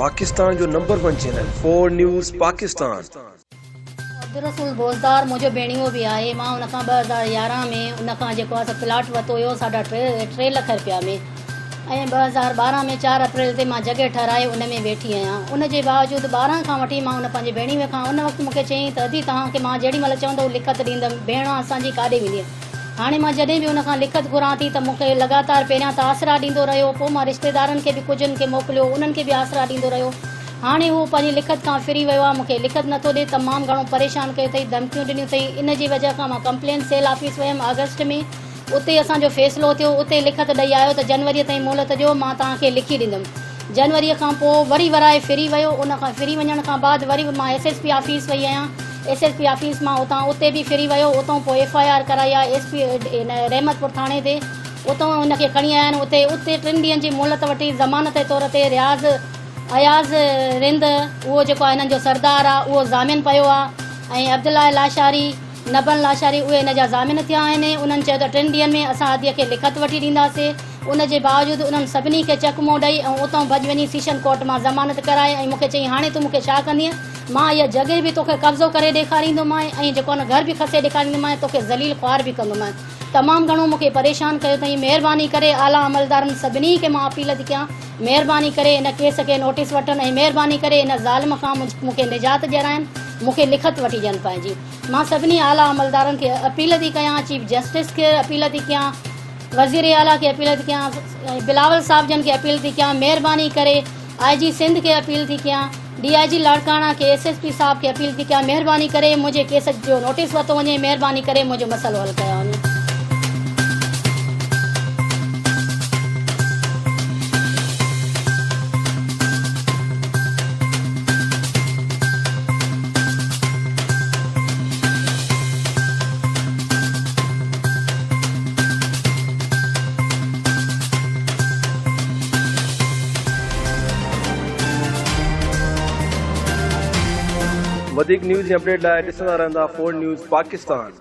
पाकिस्तान जो number 1 channel 4 news Pakistan. Abdul Bozdar मुझो भेणियो भी आहे। मां उन खां 2011 में उन खां जेको आहे प्लाट वरितो हुयो 3.5 लख रुपया में, ऐं 2012 में 4 अप्रैल ते मां जॻह ठहिराए उन में वेठी आहियां। उन जे बावजूदि 12 खां वठी मां उन पंहिंजे भेणीअ खां उन वक़्तु मूंखे चयईं त अदी तव्हांखे मां जेॾी महिल चवंदो लिखत ॾींदमि, भेण असांजी काॾे वेंदी। हाणे मां जॾहिं बि उन खां लिखत घुरां थी त मूंखे लगातार पहिरियां त आसरा ॾींदो रहियो, पोइ मां रिश्तेदारनि खे बि कुझनि खे मोकिलियो, उन्हनि खे बि आसरा ॾींदो रहियो। हाणे उहो पंहिंजी लिखत खां फिरी वियो आहे, मूंखे लिखत नथो ॾिए, तमामु घणो परेशान कयो अथई, धमकियूं ॾिनियूं अथई। इन जी वजह खां मां कंप्लेन सेल ऑफिस वियमि अगस्त में, उते असांजो फ़ैसिलो थियो, उते लिखत ॾेई आयो त जनवरीअ ताईं मोहलत ॾियो, मां तव्हांखे लिखी ॾींदमि। जनवरीअ खां पोइ वरी वराए फिरी वियो। उन खां फिरी वञण खां बाद वरी मां SSP ऑफिस वई आहियां। SSP ऑफिस मां उते बि फिरी वियो। उतां पोइ FIR कराई आहे SP रहमतपुर थाणे ते, उतां हुनखे खणी आया आहिनि। उते 3 ॾींहंनि जी मोहलत वठी ज़मानत जे तौर ते अयाज़ रिंद, उहो जेको आहे हिननि जो सरदार आहे, उहो ज़ामिन पियो आहे, ऐं अब्दुल्ला लाशारी, नबल लाशारी, उहे हिन जा ज़ामिन थिया आहिनि। उन्हनि चयो त 3 ॾींहंनि में असां अदीअ खे लिखत वठी ॾींदासीं। उन जे बावजूदि उन्हनि सभिनी खे चकमो ॾेई ऐं उतां भॼी वञी सेशन कोर्ट मां ज़मानत कराए, ऐं मूंखे चई हाणे तूं मूंखे छा कंदीअ, मां इहा जॻह बि तोखे कब्ज़ो करे ॾेखारींदोमांइ, ऐं जेको आहे घर बि खसे ॾेखारींदोमांइ, तोखे ज़लील ख्वार बि कंदोमांइ। तमामु घणो मूंखे परेशान कयो अथई। महिरबानी करे आला अमलदारनि सभिनी खे मां अपील थी कयां, महिरबानी करे इन केस खे नोटिस वठनि, ऐं महिरबानी करे इन ज़ालिम खां मूंखे निजात ॾियाराइनि, मूंखे लिखत वठी ॾियनि पंहिंजी। मां सभिनी आला अमलदारनि खे अपील थी कयां, चीफ जस्टिस खे अपील थी कयां, वज़ीर आला खे अपील थी कयां, बिलावल साहब जन खे अपील थी कयां, महिरबानी करे IG सिंध खे अपील थी कयां, DIG लाड़काना खे, SSP साहब खे अपील थी कयां, महिरबानी करे मुंहिंजे केस जो नोटिस वरितो वञे, महिरबानी करे मुंहिंजो मसइलो हल कयो वञे। वधिक न्यूज़ अपडेट लाइ ॾिसंदा रहंदा 4 न्यूज़ पाकिस्तान।